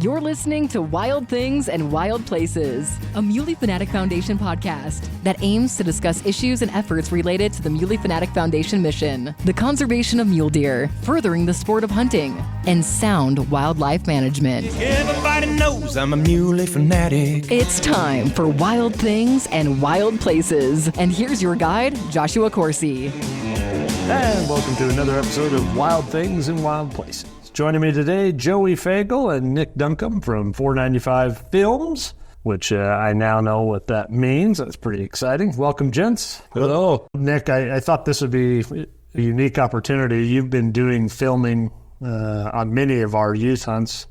You're listening to Wild Things and Wild Places, a Muley Fanatic Foundation podcast that aims to discuss issues and efforts related to the Muley Fanatic Foundation mission, the conservation of mule deer, furthering the sport of hunting, and sound wildlife management. Everybody knows I'm a Muley fanatic. It's time for Wild Things and Wild Places. And here's your guide, Joshua Corsi. And welcome to another episode of Wild Things and Wild Places. Joining me today, Joey Fagel and Nick Duncombe from 495 Films, which I now know what that means. That's pretty exciting. Welcome, gents. Hello. Nick, I thought this would be a unique opportunity. You've been doing filming on many of our youth hunts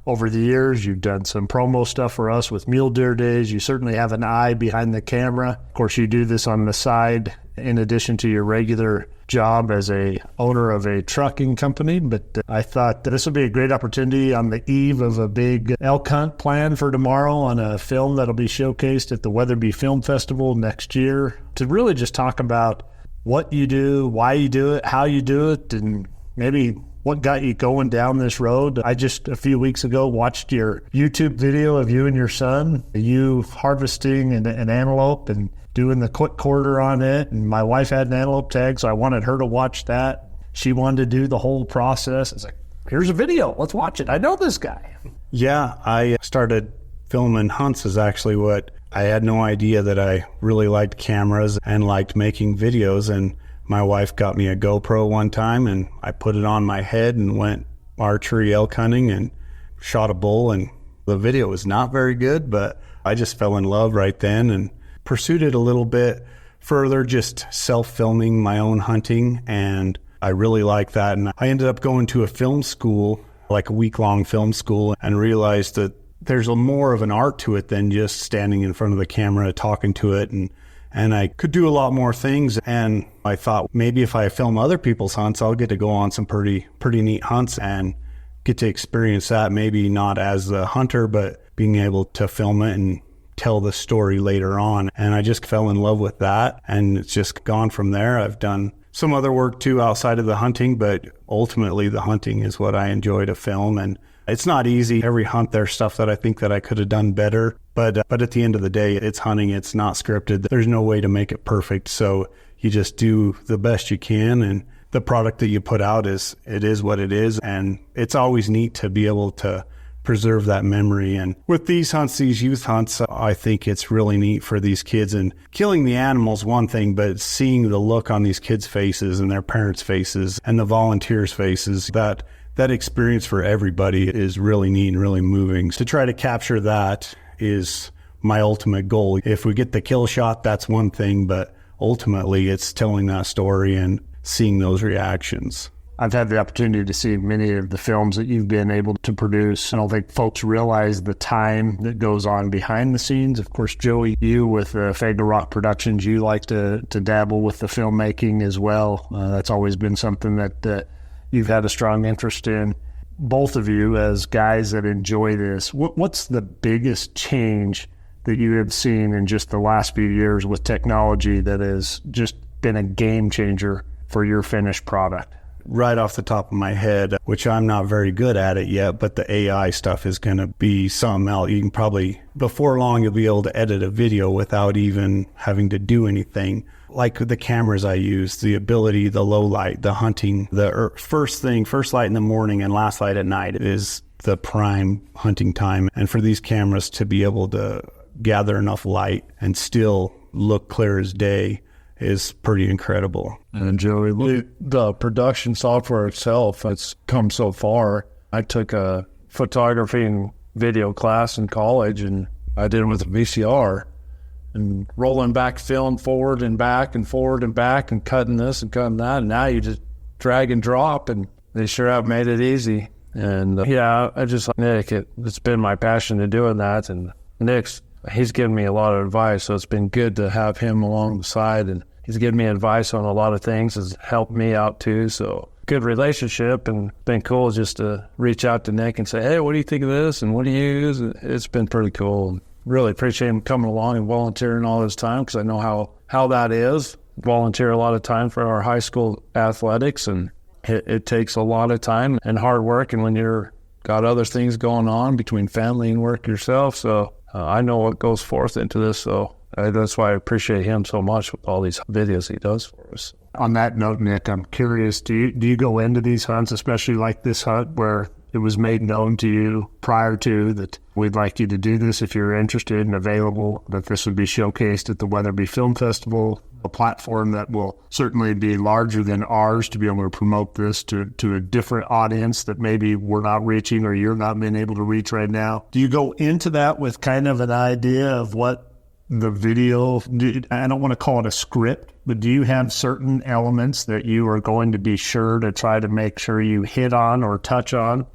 over the years. You've done some promo stuff for us with Mule Deer Days. You certainly have an eye behind the camera. Of course, you do this on the side in addition to your regular job as a owner of a trucking company, but I thought that this would be a great opportunity on the eve of a big elk hunt planned for tomorrow on a film that'll be showcased at the Weatherby Film Festival next year, to really just talk about what you do, why you do it, how you do it, and maybe what got you going down this road. I just a few weeks ago watched your YouTube video of you and your son, you harvesting an antelope and doing the quick quarter on it, and my wife had an antelope tag, so I wanted her to watch that. She wanted to do the whole process. It's like, here's a video, let's watch it. I know this guy. Yeah, I started filming hunts is actually what I had no idea that I really liked cameras and liked making videos, and my wife got me a GoPro one time and I put it on my head and went archery elk hunting and shot a bull, and the video was not very good, but I just fell in love right then and pursued it a little bit further, just self-filming my own hunting, and I really like that. And I ended up going to a film school, like a week-long film school, and realized that there's more of an art to it than just standing in front of the camera talking to it, and I could do a lot more things. And I thought maybe if I film other people's hunts, I'll get to go on some pretty neat hunts and get to experience that, maybe not as the hunter, but being able to film it and tell the story later on. And I just fell in love with that, and it's just gone from there. I've done some other work too outside of the hunting, but ultimately the hunting is what I enjoy to film. And it's not easy. Every hunt there's stuff that I think that I could have done better, but at the end of the day, it's hunting. It's not scripted. There's no way to make it perfect, so you just do the best you can, and the product that you put out is what it is. And it's always neat to be able to preserve that memory. And with these hunts, these youth hunts, I think it's really neat for these kids. And killing the animals, one thing, but seeing the look on these kids' faces and their parents' faces and the volunteers' faces, that experience for everybody is really neat and really moving. To try to capture that is my ultimate goal. If we get the kill shot, that's one thing, but ultimately it's telling that story and seeing those reactions. I've had the opportunity to see many of the films that you've been able to produce. I don't think folks realize the time that goes on behind the scenes. Of course, Joey, you with Fagel Rock Productions, you like to dabble with the filmmaking as well. That's always been something that you've had a strong interest in. Both of you as guys that enjoy this, what's the biggest change that you have seen in just the last few years with technology that has just been a game changer for your finished product? Right off the top of my head, which I'm not very good at it yet, but the AI stuff is going to be something else. You can probably, before long, you'll be able to edit a video without even having to do anything. Like the cameras I use, the ability, the low light, the hunting, the first light in the morning and last light at night is the prime hunting time. And for these cameras to be able to gather enough light and still look clear as day is pretty incredible. And Joey, the production software itself, it's come so far. I took a photography and video class in college, and I did it with a VCR and rolling back film forward and back and forward and back and cutting this and cutting that. And now you just drag and drop, and they sure have made it easy. And yeah, I just, Nick, it's been my passion to doing that. And he's given me a lot of advice, so it's been good to have him along the side, and he's given me advice on a lot of things, has helped me out too. So good relationship, and been cool just to reach out to Nick and say, hey, what do you think of this and what do you use? It's been pretty cool. Really appreciate him coming along and volunteering all his time, because I know how that is. Volunteer a lot of time for our high school athletics, and it takes a lot of time and hard work, and when you're got other things going on between family and work yourself. So I know what goes forth into this. So that's why I appreciate him so much with all these videos he does for us. On that note, Nick, I'm curious, do you go into these hunts, especially like this hunt where it was made known to you prior to that we'd like you to do this if you're interested and available, that this would be showcased at the Weatherby Film Festival, a platform that will certainly be larger than ours to be able to promote this to a different audience that maybe we're not reaching or you're not being able to reach right now? Do you go into that with kind of an idea of what the video, I don't want to call it a script, but do you have certain elements that you are going to be sure to try to make sure you hit on or touch on?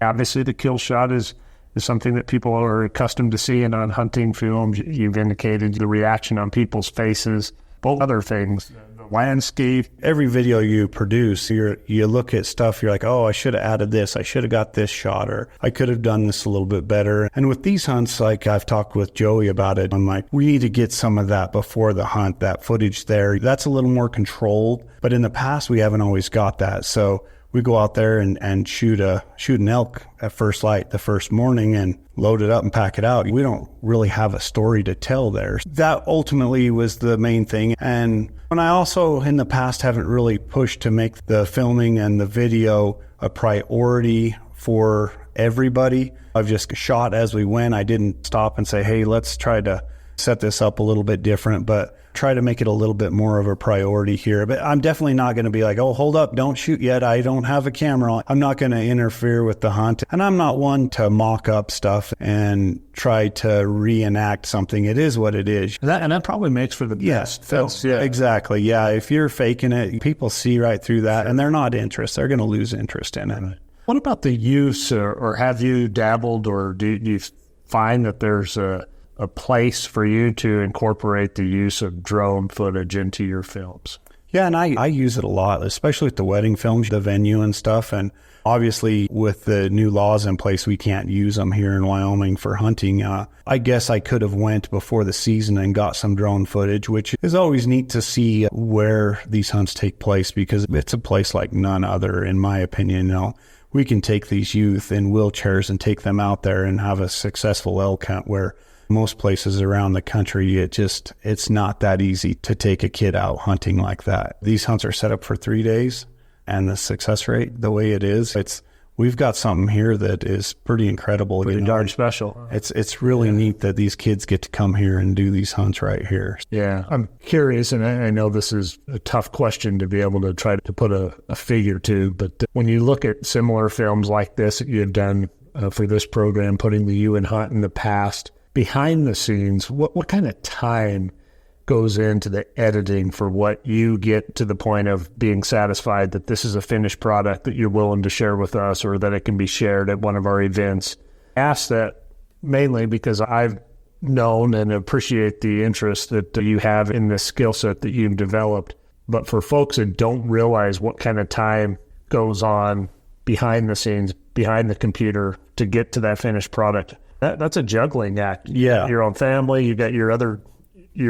Obviously, the kill shot is something that people are accustomed to seeing on hunting films. You've indicated the reaction on people's faces, both other things, the landscape. Every video you produce, you look at stuff, you're like, oh, I should have added this, I should have got this shot, or I could have done this a little bit better. And with these hunts, like I've talked with Joey about it, I'm like, we need to get some of that before the hunt, that footage there. That's a little more controlled, but in the past, we haven't always got that. So we go out there and shoot an elk at first light the first morning and load it up and pack it out. We don't really have a story to tell there. That ultimately was the main thing. And I also in the past haven't really pushed to make the filming and the video a priority for everybody. I've just shot as we went. I didn't stop and say, hey, let's try to set this up a little bit different, but try to make it a little bit more of a priority here. But I'm definitely not going to be like, oh, hold up, don't shoot yet. I don't have a camera. I'm not going to interfere with the hunt. And I'm not one to mock up stuff and try to reenact something. It is what it is. And that probably makes for the best films. Yeah, exactly. Yeah, if you're faking it, people see right through that, and they're not interested. They're going to lose interest in it. What about the use, or have you dabbled, or do you find that there's a place for you to incorporate the use of drone footage into your films? Yeah, and I use it a lot, especially with the wedding films, the venue and stuff. And obviously with the new laws in place, we can't use them here in Wyoming for hunting. I guess I could have went before the season and got some drone footage, which is always neat to see where these hunts take place, because it's a place like none other, in my opinion. You know, we can take these youth in wheelchairs and take them out there and have a successful elk hunt, where most places around the country, it's not that easy to take a kid out hunting like that. These hunts are set up for 3 days, and the success rate, the way it is, we've got something here that is pretty incredible. Pretty darn special. It's really neat that these kids get to come here and do these hunts right here. Yeah, I'm curious, and I know this is a tough question to be able to try to put a figure to, but when you look at similar films like this that you had done for this program, putting the U in hunt in the past, behind the scenes, what kind of time goes into the editing for what you get to the point of being satisfied that this is a finished product that you're willing to share with us, or that it can be shared at one of our events? I ask that mainly because I've known and appreciate the interest that you have in this skill set that you've developed. But for folks that don't realize what kind of time goes on behind the scenes, behind the computer, to get to that finished product, that's a juggling act. Yeah. Your own family, you got your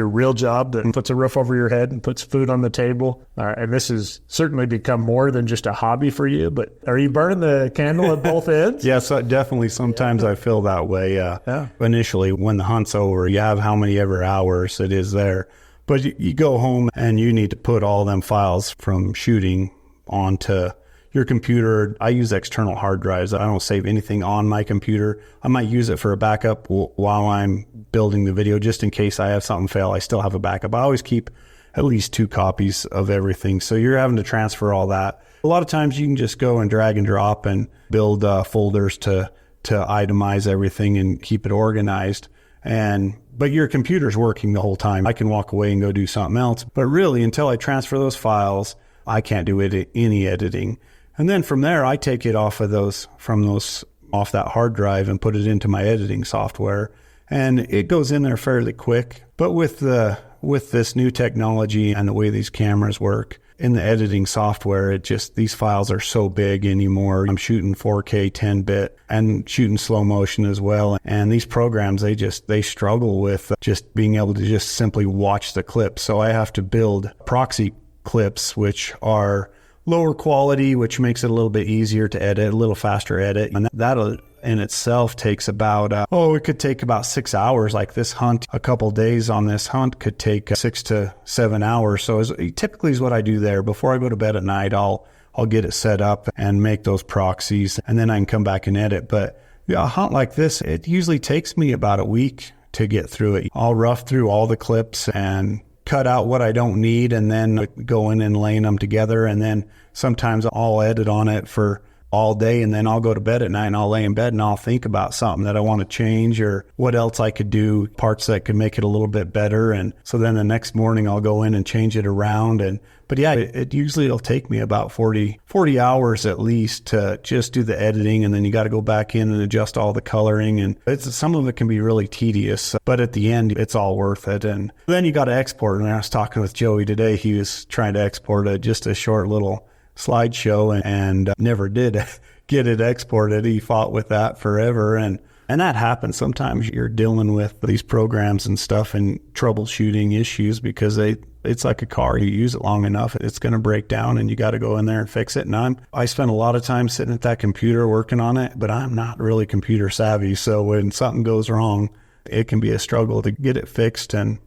real job that puts a roof over your head and puts food on the table. And this has certainly become more than just a hobby for you, but are you burning the candle at both ends? Yes, definitely. Sometimes I feel that way. Yeah. Initially, when the hunt's over, you have how many ever hours it is there. But you go home and you need to put all them files from shooting onto your computer. I use external hard drives. I don't save anything on my computer. I might use it for a backup while I'm building the video, just in case I have something fail. I still have a backup. I always keep at least 2 copies of everything. So you're having to transfer all that. A lot of times you can just go and drag and drop and build folders to itemize everything and keep it organized. But your computer's working the whole time. I can walk away and go do something else. But really, until I transfer those files, I can't do any editing. And then from there, I take it off that hard drive and put it into my editing software, and it goes in there fairly quick. But with this new technology and the way these cameras work in the editing software, these files are so big anymore. I'm shooting 4K 10-bit and shooting slow motion as well. And these programs, they struggle with just being able to just simply watch the clip. So I have to build proxy clips, which are lower quality, which makes it a little bit easier to edit, a little faster edit. And that in itself takes about, it could take about 6 hours. Like this hunt, a couple days on this hunt could take 6 to 7 hours. So typically is what I do there. Before I go to bed at night, I'll get it set up and make those proxies, and then I can come back and edit. But a hunt like this, it usually takes me about a week to get through it. I'll rough through all the clips and cut out what I don't need, and then go in and laying them together. And then sometimes I'll edit on it for all day, and then I'll go to bed at night and I'll lay in bed and I'll think about something that I want to change or what else I could do, parts that could make it a little bit better. And so then the next morning I'll go in and change it around. But yeah, it usually will take me about 40 hours at least to just do the editing. And then you got to go back in and adjust all the coloring. And some of it can be really tedious, but at the end, it's all worth it. And then you got to export. And I was talking with Joey today. He was trying to export just a short little slideshow and never did get it exported. He fought with that forever. And that happens. Sometimes you're dealing with these programs and stuff and troubleshooting issues because it's like a car. You use it long enough, it's going to break down and you got to go in there and fix it. And I spend a lot of time sitting at that computer working on it, but I'm not really computer savvy. So when something goes wrong, it can be a struggle to get it fixed and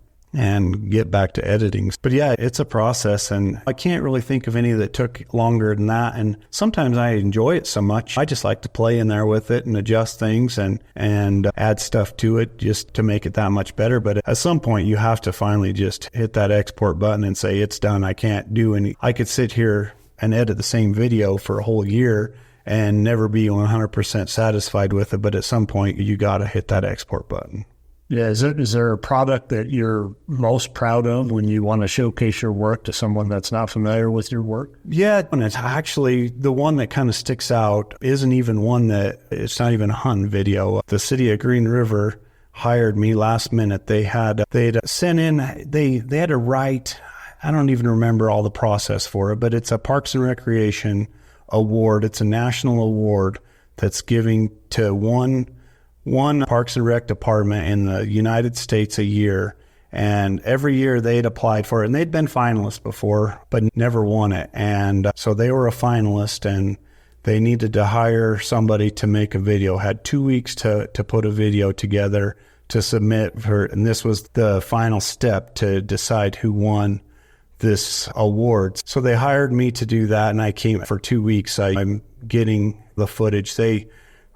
get back to editing. But yeah, it's a process, and I can't really think of any that took longer than that. And sometimes I enjoy it so much, I just like to play in there with it and adjust things and add stuff to it just to make it that much better. But at some point, you have to finally just hit that export button and say, it's done. I can't do any. I could sit here and edit the same video for a whole year and never be 100% satisfied with it. But at some point, you got to hit that export button. Yeah, is there a product that you're most proud of when you want to showcase your work to someone that's not familiar with your work? Yeah, and it's actually the one that kind of sticks out isn't even one that, it's not even a hunting video. The city of Green River hired me last minute. They'd sent in, they had to write, I don't even remember all the process for it, but it's a Parks and Recreation award. It's a national award that's giving to one Parks and Rec department in the United States a year. And every year they'd applied for it, and they'd been finalists before, but never won it. And so they were a finalist, and they needed to hire somebody to make a video. Had 2 weeks to put a video together to submit for, and this was the final step to decide who won this award. So they hired me to do that, and I came for 2 weeks. I'm getting the footage.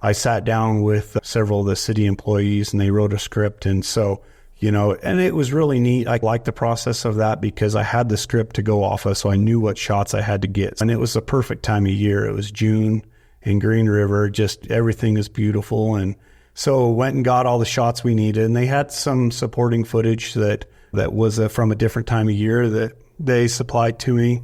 I sat down with several of the city employees and they wrote a script. And so, and it was really neat. I liked the process of that because I had the script to go off of, so I knew what shots I had to get. And it was the perfect time of year. It was June in Green River. Just everything is beautiful. And so went and got all the shots we needed. And they had some supporting footage that was from a different time of year that they supplied to me.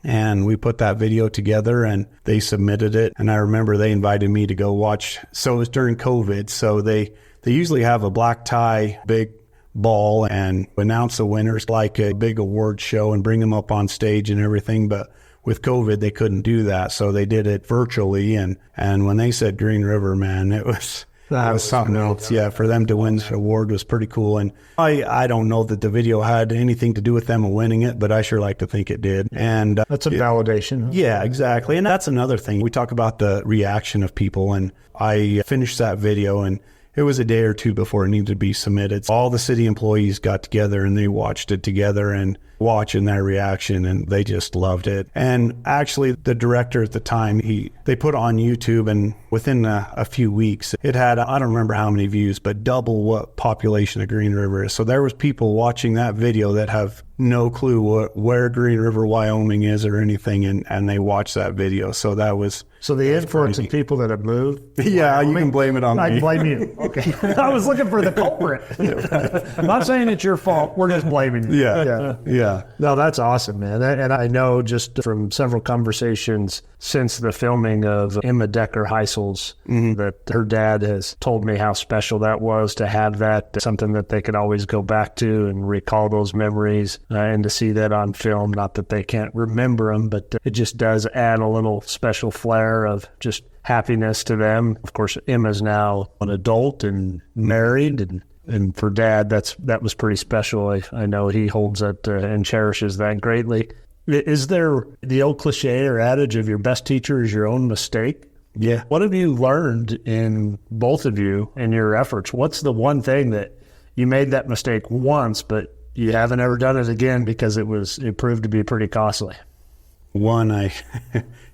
And we put that video together and they submitted it. And I remember they invited me to go watch. So it was during COVID. So they usually have a black tie, big ball, and announce the winners like a big award show and bring them up on stage and everything. But with COVID, they couldn't do that. So they did it virtually. And when they said Green River, man, it was something else. Yeah, for them to win the award was pretty cool. And I don't know that the video had anything to do with them winning it, but I sure like to think it did. And that's a validation. Huh? Yeah, exactly. And that's another thing. We talk about the reaction of people, and I finished that video, and it was a day or two before it needed to be submitted. All the city employees got together and they watched it together and watching their reaction, and they just loved it. And actually the director at the time, they put it on YouTube, and within a few weeks it had, I don't remember how many views, but double what population of Green River is. So there was people watching that video that have no clue where Green River, Wyoming is or anything, and they watched that video. So that was... So the influence of people that have moved? Yeah, you can blame it on me. I blame you. Okay. I was looking for the culprit. I'm not saying it's your fault. We're just blaming you. Yeah. No, that's awesome, man. And I know just from several conversations since the filming of Emma Decker Heisel's that her dad has told me how special that was to have that, something that they could always go back to and recall those memories and to see that on film. Not that they can't remember them, but it just does add a little special flair of just happiness to them. Of course, Emma's now an adult and married, and for Dad, that was pretty special. I know he holds that and cherishes that greatly. Is there the old cliche or adage of your best teacher is your own mistake? Yeah. What have you learned in both of you in your efforts? What's the one thing that you made that mistake once, but you haven't ever done it again because it proved to be pretty costly? One, I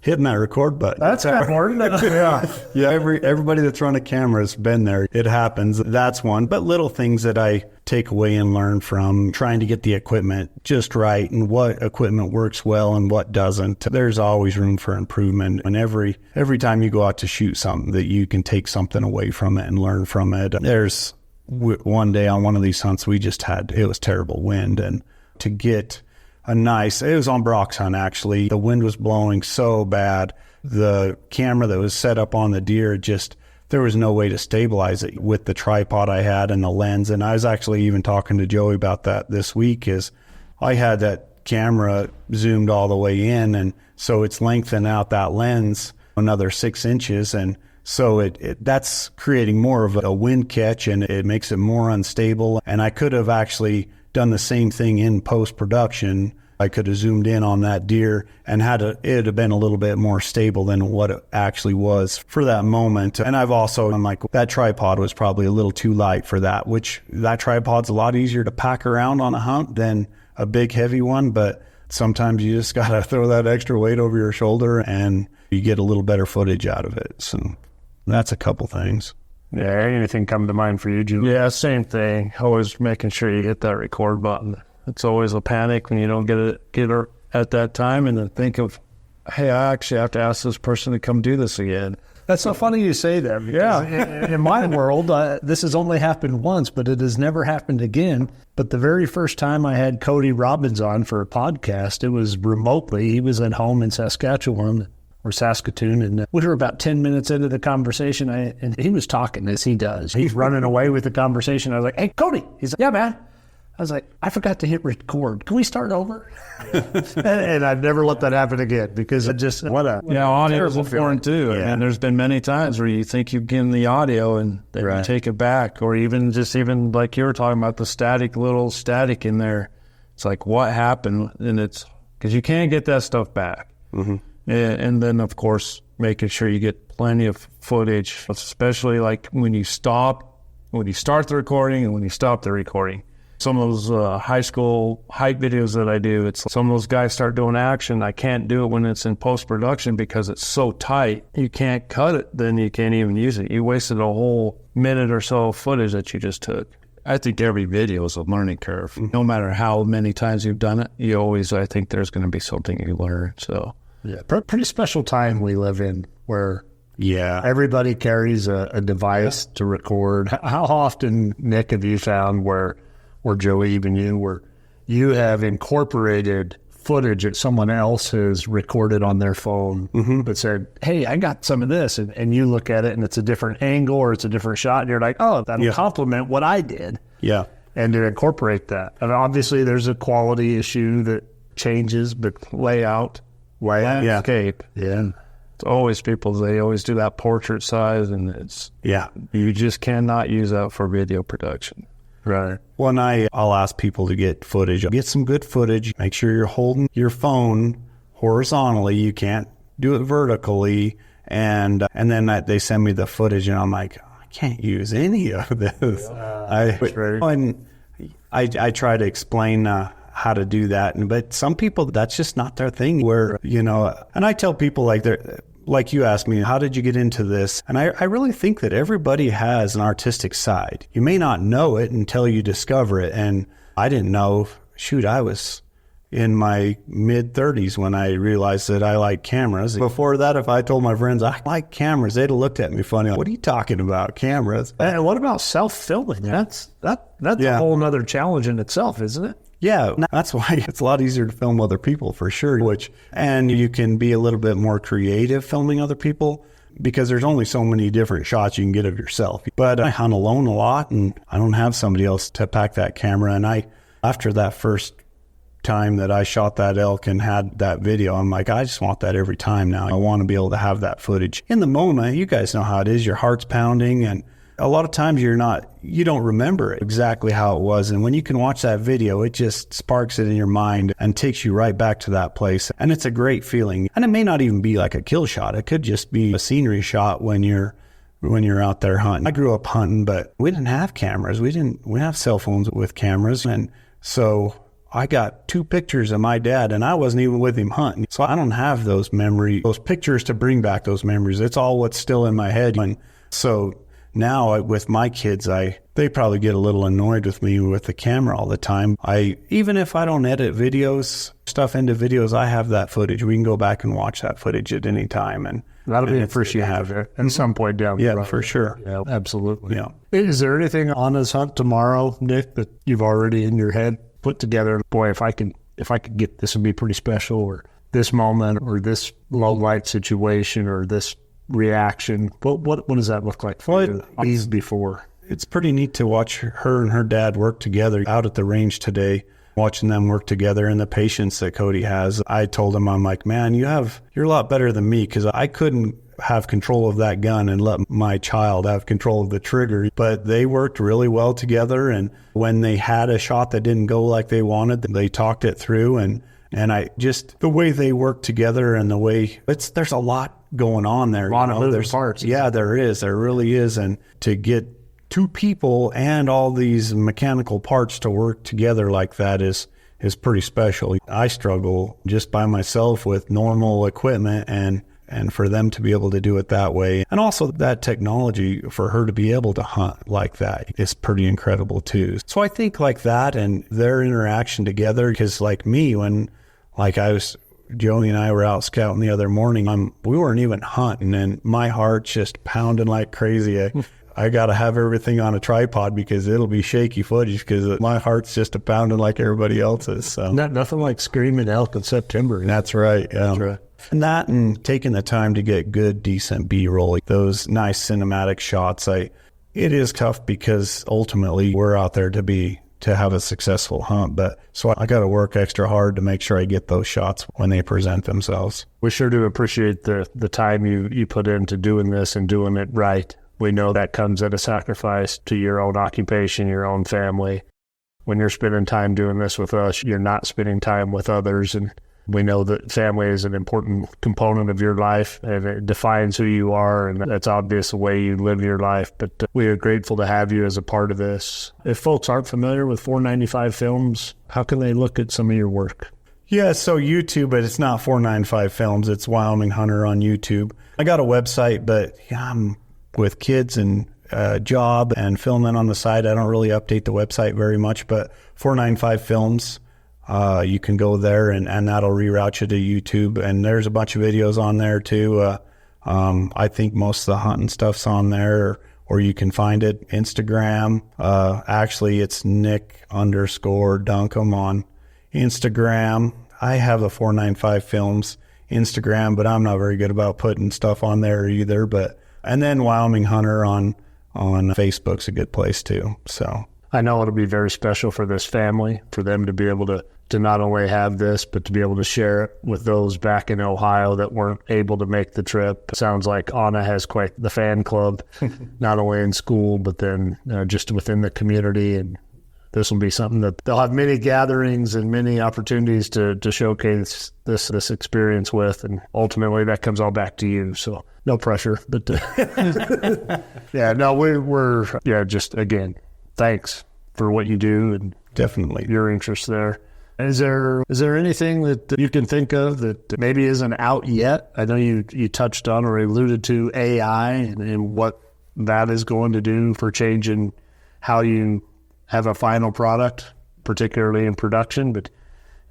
hitting that record button. That's important. Yeah. Everybody that's run a camera has been there. It happens. That's one. But little things that I take away and learn from trying to get the equipment just right and what equipment works well and what doesn't. There's always room for improvement. And every time you go out to shoot something, that you can take something away from it and learn from it. There's one day on one of these hunts, it was terrible wind, and to get it was on Brock's hunt, actually. The wind was blowing so bad. The camera that was set up on the deer, there was no way to stabilize it with the tripod I had and the lens. And I was actually even talking to Joey about that this week, is I had that camera zoomed all the way in, and so it's lengthened out that lens another 6 inches. And so that's creating more of a wind catch, and it makes it more unstable. And I could have actually done the same thing in post-production. I could have zoomed in on that deer and it'd have been a little bit more stable than what it actually was for that moment. And I'm like, that tripod was probably a little too light for that, which that tripod's a lot easier to pack around on a hunt than a big heavy one. But sometimes you just got to throw that extra weight over your shoulder and you get a little better footage out of it. So that's a couple things. Yeah, anything come to mind for you, Julie? Yeah, same thing. Always making sure you hit that record button. It's always a panic when you don't get it at that time, and then think of, hey, I actually have to ask this person to come do this again. That's so funny you say that. Yeah. In my world, this has only happened once, but it has never happened again. But the very first time I had Cody Robbins on for a podcast, it was remotely. He was at home in Saskatchewan or Saskatoon, and we were about 10 minutes into the conversation, and he was talking as he does. He's running away with the conversation. I was like, hey, Cody. He's like, yeah, man. I was like, I forgot to hit record. Can we start over? and I've never let that happen again, because audio is important too. Yeah. And there's been many times where you think you've given the audio and then you take it back, or even like you were talking about the little static in there. It's like, what happened? And it's because you can't get that stuff back. Mm-hmm. And then, of course, making sure you get plenty of footage, especially like when you start the recording and when you stop the recording. Some of those high school hike videos that I do, it's some of those guys start doing action. I can't do it when it's in post-production because it's so tight. You can't cut it, then you can't even use it. You wasted a whole minute or so of footage that you just took. I think every video is a learning curve. Mm-hmm. No matter how many times you've done it, I think there's going to be something you learn. So. Yeah, pretty special time we live in, where everybody carries a device to record. How often, Nick, have you found where Joey, even you, where you have incorporated footage that someone else has recorded on their phone, but said, hey, I got some of this, and you look at it and it's a different angle or it's a different shot, and you're like, oh, that'll complement what I did. Yeah. And to incorporate that. And obviously there's a quality issue that changes, but layout, landscape. Yeah. It's always they always do that portrait size, and you just cannot use that for video production. Right. Well, and I'll ask people to get footage. Get some good footage. Make sure you're holding your phone horizontally. You can't do it vertically. And then they send me the footage, and I'm like, I can't use any of this. I try to explain how to do that. But some people, that's just not their thing. And I tell people, like you asked me, how did you get into this? And I really think that everybody has an artistic side. You may not know it until you discover it. And I didn't know, I was in my mid-30s when I realized that I like cameras. Before that, if I told my friends I like cameras, they'd have looked at me funny. Like, what are you talking about, cameras? And what about self-filming? That's a whole nother challenge in itself, isn't it? Yeah, that's why it's a lot easier to film other people, for sure. And you can be a little bit more creative filming other people, because there's only so many different shots you can get of yourself. But I hunt alone a lot, and I don't have somebody else to pack that camera. And after that first time that I shot that elk and had that video, I'm like, I just want that every time now. I want to be able to have that footage in the moment. You guys know how it is. Your heart's pounding, and a lot of times you don't remember exactly how it was. And when you can watch that video, it just sparks it in your mind and takes you right back to that place. And it's a great feeling. And it may not even be like a kill shot. It could just be a scenery shot when you're out there hunting. I grew up hunting, but we didn't have cameras. We didn't have cell phones with cameras. And so I got 2 pictures of my dad, and I wasn't even with him hunting. So I don't have those pictures to bring back those memories. It's all what's still in my head. And so now with my kids, they probably get a little annoyed with me with the camera all the time. Even if I don't edit stuff into videos, I have that footage. We can go back and watch that footage at any time. And that'll be appreciated at some point down the road. Yeah, for sure. Yeah, absolutely. Yeah. Is there anything on this hunt tomorrow, Nick, that you've already in your head put together? Boy, if I could get this, would be pretty special, or this moment, or this low light situation, or this reaction. What does that look like for you before? It's pretty neat to watch her and her dad work together out at the range today, watching them work together, and the patience that Cody has. I told him, I'm like, man, you're a lot better than me, because I couldn't have control of that gun and let my child have control of the trigger. But they worked really well together, and when they had a shot that didn't go like they wanted, they talked it through, and the way they work together, and the way there's a lot going on there. A lot of moving parts. Yeah, there really is. And to get 2 people and all these mechanical parts to work together like that is pretty special. I struggle just by myself with normal equipment, and for them to be able to do it that way, and also that technology for her to be able to hunt like that is pretty incredible too. So I think like that and their interaction together, because like me, when Joey and I were out scouting the other morning, we weren't even hunting, and my heart's just pounding like crazy. I got to have everything on a tripod because it'll be shaky footage, because my heart's just a pounding like everybody else's. So nothing like screaming elk in September. That's right. Yeah. That's right. And taking the time to get good, decent B-roll, those nice cinematic shots. It is tough because ultimately we're out there to have a successful hunt. But so I got to work extra hard to make sure I get those shots when they present themselves. We sure do appreciate the time you put into doing this and doing it right. We know that comes at a sacrifice to your own occupation, your own family. When you're spending time doing this with us, you're not spending time with others. And we know that family is an important component of your life, and it defines who you are, and that's obvious the way you live your life. But we are grateful to have you as a part of this. If folks aren't familiar with 495 Films, how can they look at some of your work? Yeah, so YouTube, but it's not 495 Films. It's Wyoming Hunter on YouTube. I got a website, but I'm with kids and job and filming on the side. I don't really update the website very much, but 495 Films. You can go there and that'll reroute you to YouTube. And there's a bunch of videos on there too. I think most of the hunting stuff's on there, or you can find it. Instagram. Actually, it's Nick_Duncombe on Instagram. I have a 495 Films Instagram, but I'm not very good about putting stuff on there either. And then Wyoming Hunter on Facebook's a good place too. So I know it'll be very special for this family, for them to be able to not only have this, but to be able to share it with those back in Ohio that weren't able to make the trip. It sounds like Anna has quite the fan club, not only in school, but then just within the community. And this will be something that they'll have many gatherings and many opportunities to showcase this experience with. And ultimately that comes all back to you. So no pressure, but we're just, again, thanks for what you do and definitely your interest there. Is there anything that you can think of that maybe isn't out yet? I know you touched on or alluded to AI and what that is going to do for changing how you have a final product, particularly in production. But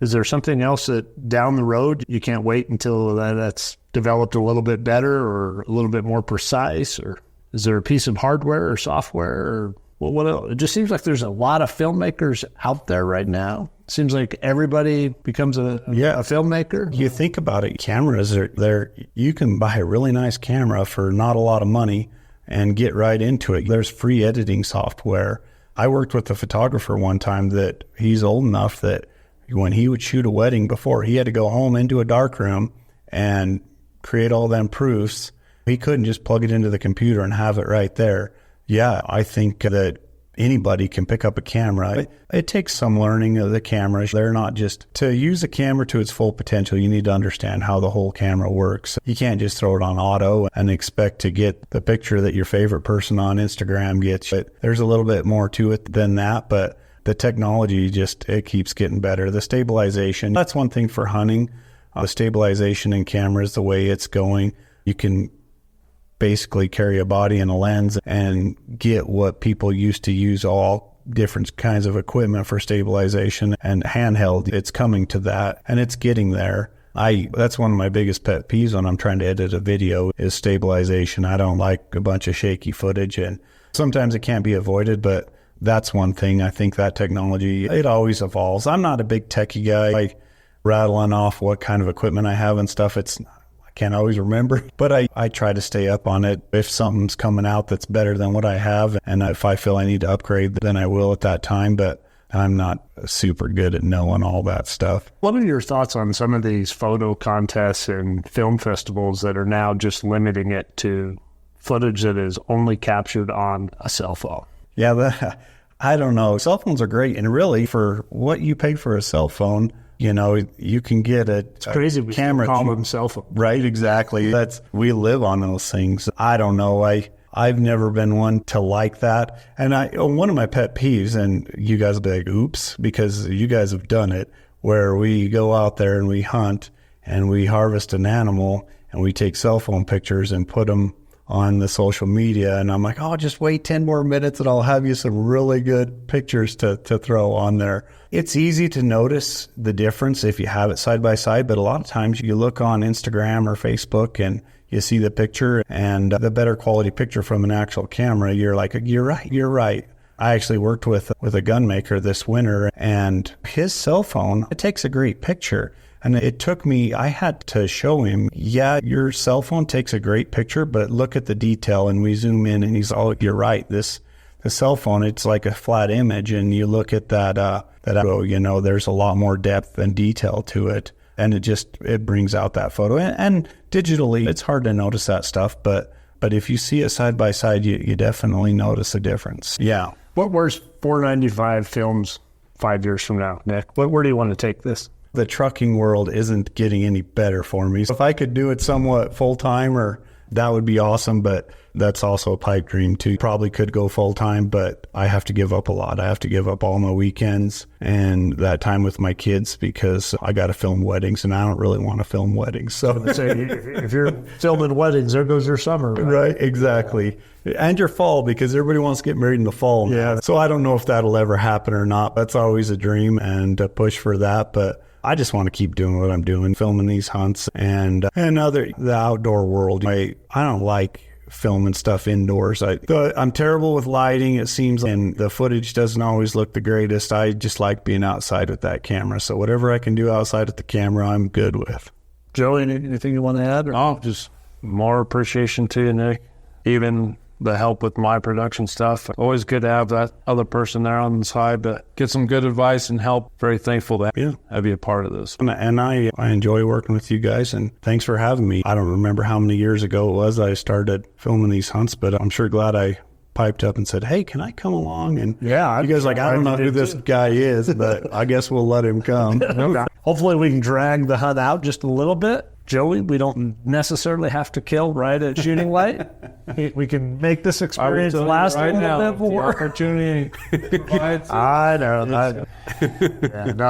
is there something else that down the road you can't wait until that's developed a little bit better or a little bit more precise? Or is there a piece of hardware or software or what else? It just seems like there's a lot of filmmakers out there right now. It seems like everybody becomes a filmmaker. You think about it, cameras are there. You can buy a really nice camera for not a lot of money and get right into it. There's free editing software. I worked with a photographer one time that he's old enough that when he would shoot a wedding before, he had to go home into a darkroom and create all them proofs. He couldn't just plug it into the computer and have it right there. Yeah, I think that anybody can pick up a camera. It takes some learning of the camera. They're not just to use a camera to its full potential. You need to understand how the whole camera works. You can't just throw it on auto and expect to get the picture that your favorite person on Instagram gets. There's a little bit more to it than that, but the technology it keeps getting better. The stabilization, that's one thing for hunting. The stabilization in cameras, the way it's going, you can basically carry a body and a lens and get what people used to use, all different kinds of equipment for stabilization and handheld. It's coming to that, and it's getting there. That's one of my biggest pet peeves when I'm trying to edit a video is stabilization. I don't like a bunch of shaky footage, and sometimes it can't be avoided, but that's one thing. I think that technology, it always evolves. I'm not a big techie guy. Like rattling off what kind of equipment I have and stuff, I can't always remember, but I try to stay up on it. If something's coming out that's better than what I have, and if I feel I need to upgrade, then I will at that time, but I'm not super good at knowing all that stuff. What are your thoughts on some of these photo contests and film festivals that are now just limiting it to footage that is only captured on a cell phone? Yeah, I don't know. Cell phones are great, and really for what you pay for a cell phone, you can get it's crazy. We camera call them cell phone. Right, exactly. We live on those things. I don't know. I've never been one to like that. And one of my pet peeves, and you guys will be like, oops, because you guys have done it, where we go out there and we hunt and we harvest an animal and we take cell phone pictures and put them on the social media. And I'm like, oh, just wait 10 more minutes and I'll have you some really good pictures to throw on there. It's easy to notice the difference if you have it side by side, but a lot of times you look on Instagram or Facebook and you see the picture and the better quality picture from an actual camera. You're like, you're right. I actually worked with a gun maker this winter, and his cell phone, it takes a great picture. And it took me, I had to show him, yeah, your cell phone takes a great picture, but look at the detail. And we zoom in and he's all, you're right. The cell phone, it's like a flat image. And you look at that there's a lot more depth and detail to it. And it brings out that photo. And digitally, it's hard to notice that stuff. But if you see it side by side, you definitely notice a difference. Yeah. What where's $4.95 films 5 years from now, Nick? Where do you want to take this? The trucking world isn't getting any better for me. So if I could do it somewhat full-time, that would be awesome, but that's also a pipe dream too. Probably could go full-time, but I have to give up a lot. I have to give up all my weekends and that time with my kids because I got to film weddings, and I don't really want to film weddings. So if you're filming weddings, there goes your summer. Right, exactly. And your fall, because everybody wants to get married in the fall. Yeah. So I don't know if that'll ever happen or not. That's always a dream and a push for that, but I just want to keep doing what I'm doing, filming these hunts and the outdoor world. I don't like filming stuff indoors. I'm terrible with lighting, it seems, and the footage doesn't always look the greatest. I just like being outside with that camera. So whatever I can do outside with the camera, I'm good with. Joey, anything you want to add? Oh, just more appreciation to you, Nick. Even the help with my production stuff. Always good to have that other person there on the side to get some good advice and help. Very thankful to have you a part of this. And I enjoy working with you guys, and thanks for having me. I don't remember how many years ago it was I started filming these hunts, but I'm sure glad I piped up and said, hey, can I come along? And yeah, you guys I don't know who this guy is, but I guess we'll let him come. Hopefully we can drag the hunt out just a little bit. Joey, we don't necessarily have to kill right at shooting light. We can make this experience last a little bit more. Opportunity. I know. No,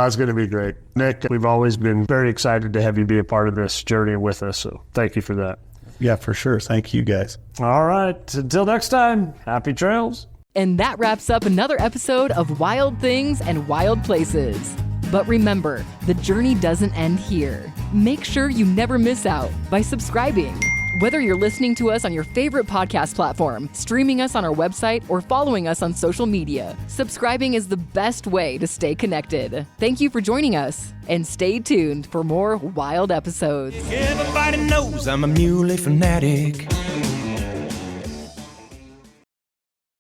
it's going to be great. Nick, we've always been very excited to have you be a part of this journey with us, so thank you for that. Yeah, for sure. Thank you, guys. All right. Until next time, happy trails. And that wraps up another episode of Wild Things and Wild Places. But remember, the journey doesn't end here. Make sure you never miss out by subscribing. Whether you're listening to us on your favorite podcast platform, streaming us on our website, or following us on social media, subscribing is the best way to stay connected. Thank you for joining us, and stay tuned for more wild episodes. Everybody knows I'm a muley fanatic.